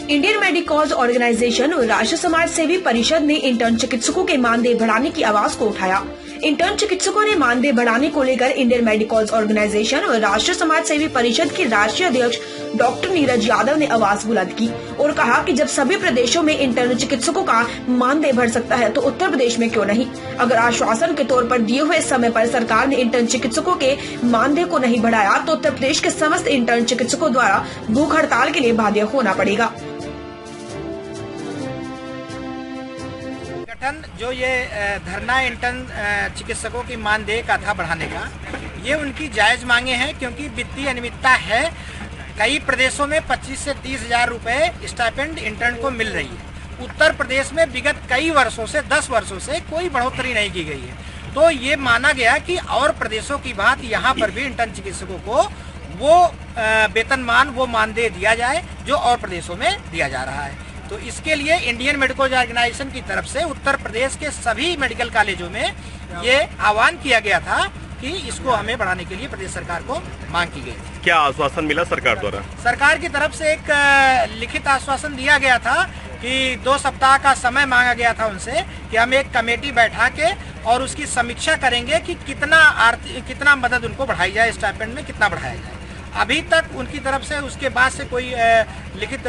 Indian medical organisation और राष्ट्रीय समाज सेवी परिषद ने इंटर्न चिकित्सकों के मानदेय बढ़ाने की आवाज को उठाया। इंटर्न चिकित्सकों ने मानदेय बढ़ाने को लेकर इंडियन मेडिकल ऑर्गेनाइजेशन और राष्ट्रीय समाज सेवी परिषद के राष्ट्रीय अध्यक्ष डॉक्टर नीरज यादव ने आवाज बुलंद की और कहा कि जब सभी प्रदेशों में इंटर्न चिकित्सकों का मानदेय बढ़ सकता है तो उत्तर प्रदेश में क्यों नहीं। अगर आश्वासन के तौर पर दिए हुए समय पर सरकार ने इंटर्न चिकित्सकों के मानदेय को नहीं बढ़ाया तो उत्तर प्रदेश के समस्त इंटर्न चिकित्सकों द्वारा भूख हड़ताल के लिए बाध्य होना पड़ेगा। जो ये धरना इंटर्न चिकित्सकों की मानदेय का था बढ़ाने का, ये उनकी जायज मांगे हैं क्योंकि वित्तीय अनियमितता है। कई प्रदेशों में 25 से 30 हजार रुपए स्टाइपेंड इंटर्न को मिल रही है। उत्तर प्रदेश में विगत कई वर्षों से 10 वर्षों से कोई बढ़ोतरी नहीं की गई है। तो ये माना गया कि और प्रदेशों की बात यहाँ पर भी इंटर्न चिकित्सकों को वो वेतनमान, वो मानदेय दिया जाए जो और प्रदेशों में दिया जा रहा है। तो इसके लिए इंडियन मेडिकल ऑर्गेनाइजेशन की तरफ से उत्तर प्रदेश के सभी मेडिकल कॉलेजों में ये आह्वान किया गया था कि इसको हमें बढ़ाने के लिए प्रदेश सरकार को मांग की गई। क्या आश्वासन मिला सरकार द्वारा? सरकार की तरफ से एक लिखित आश्वासन दिया गया था कि 2 सप्ताह का समय मांगा गया था उनसे कि हम एक कमेटी बैठा के और उसकी समीक्षा करेंगे कि कितना मदद उनको बढ़ाई जाए, स्टाइपेंड में कितना बढ़ाया जाए। अभी तक उनकी तरफ से उसके बाद से कोई लिखित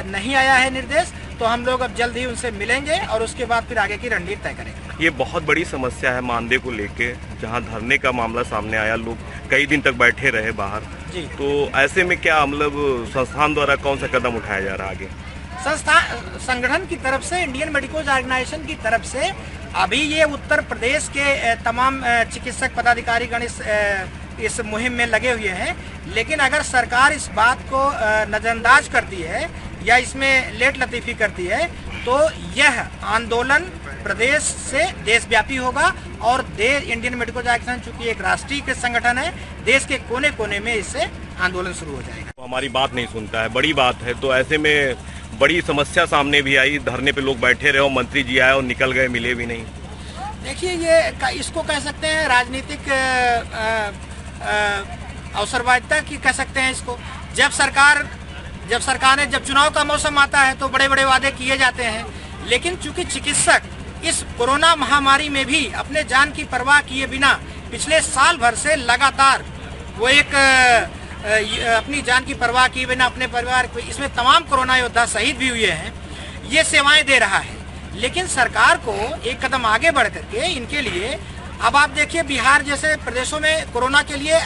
नहीं आया है निर्देश। तो हम लोग अब जल्द ही उनसे मिलेंगे और उसके बाद फिर आगे की रणनीति तय करेंगे। ये बहुत बड़ी समस्या है मानदेय को लेके, जहां धरने का मामला सामने आया, लोग कई दिन तक बैठे रहे बाहर जी। तो ऐसे में क्या मतलब संस्थान द्वारा कौन सा कदम उठाया जा रहा है आगे? संगठन की तरफ से, इंडियन मेडिकल ऑर्गेनाइजेशन की तरफ से अभी ये उत्तर प्रदेश के तमाम चिकित्सक पदाधिकारी गण इस मुहिम में लगे हुए हैं। लेकिन अगर सरकार इस बात को नजरअंदाज करती है या इसमें लेट लतीफी करती है तो यह आंदोलन प्रदेश से देशव्यापी होगा और इंडियन मेडिकल ऑर्गेनाइजेशन चूंकि एक राष्ट्रीय संगठन है, देश के कोने कोने में इससे आंदोलन शुरू हो जाएगा। तो हमारी बात नहीं सुनता है, बड़ी बात है। तो ऐसे में बड़ी समस्या सामने भी आई, धरने पे लोग बैठे रहे और मंत्री जी आए और निकल गए, मिले भी नहीं। देखिए, ये इसको कह सकते हैं राजनीतिक अवसरवादिता की कह सकते हैं इसको। जब चुनाव का मौसम आता है तो बड़े बड़े वादे किए जाते हैं, लेकिन चूंकि चिकित्सक इस कोरोना महामारी में भी अपने जान की परवाह किए बिना पिछले साल भर से लगातार वो एक अपनी जान की परवाह किए बिना अपने परिवार को, इसमें तमाम कोरोना योद्धा शहीद भी हुए हैं, ये सेवाएं दे रहा है। लेकिन सरकार को एक कदम आगे बढ़ करके इनके लिए, अब आप देखिए बिहार जैसे प्रदेशों में कोरोना के लिए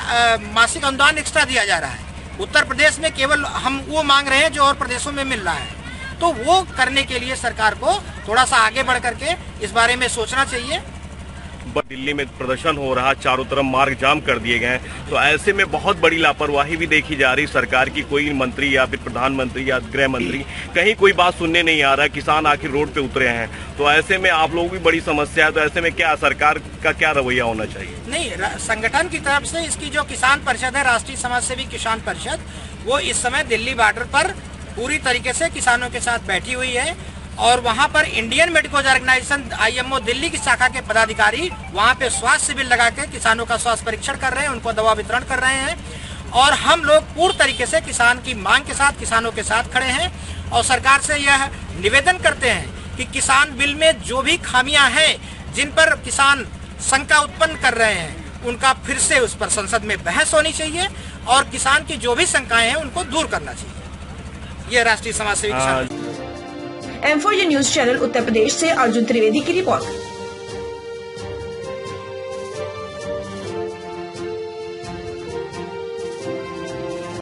मासिक अनुदान एक्स्ट्रा दिया जा रहा है। उत्तर प्रदेश में केवल हम वो मांग रहे हैं जो और प्रदेशों में मिल रहा है। तो वो करने के लिए सरकार को थोड़ा सा आगे बढ़ करके इस बारे में सोचना चाहिए। दिल्ली में प्रदर्शन हो रहा, चारों तरफ मार्ग जाम कर दिए गए, तो ऐसे में बहुत बड़ी लापरवाही भी देखी जा रही सरकार की। कोई मंत्री या फिर प्रधानमंत्री या गृह मंत्री कहीं कोई बात सुनने नहीं आ रहा, किसान आखिर रोड पे उतरे हैं। तो ऐसे में आप लोगों की बड़ी समस्या है। तो ऐसे में क्या सरकार का क्या रवैया होना चाहिए? नहीं, संगठन की तरफ से इसकी जो किसान परिषद है, राष्ट्रीय समाज सेवी किसान परिषद, वो इस समय दिल्ली बॉर्डर पर पूरी तरीके से किसानों के साथ बैठी हुई है और वहां पर Indian medical organisation IMO Delhi की शाखा के पदाधिकारी वहां पे स्वास्थ्य शिविर लगा के किसानों का स्वास्थ्य परीक्षण कर रहे हैं, उनको दवा वितरण कर रहे हैं। और हम लोग पूर्ण तरीके से किसान की मांग के साथ, किसानों के साथ खड़े हैं और सरकार से यह निवेदन करते हैं कि किसान बिल में जो भी खामियां हैं, जिन पर किसान शंका उत्पन्न कर रहे हैं, उनका फिर से उस पर संसद में बहस होनी चाहिए और किसान की जो भी शंकाएं हैं उनको दूर करना चाहिए। ये राष्ट्रीय समाज सेवी किसान M4U news channel Uttar Pradesh से अर्जुन त्रिवेदी की रिपोर्ट।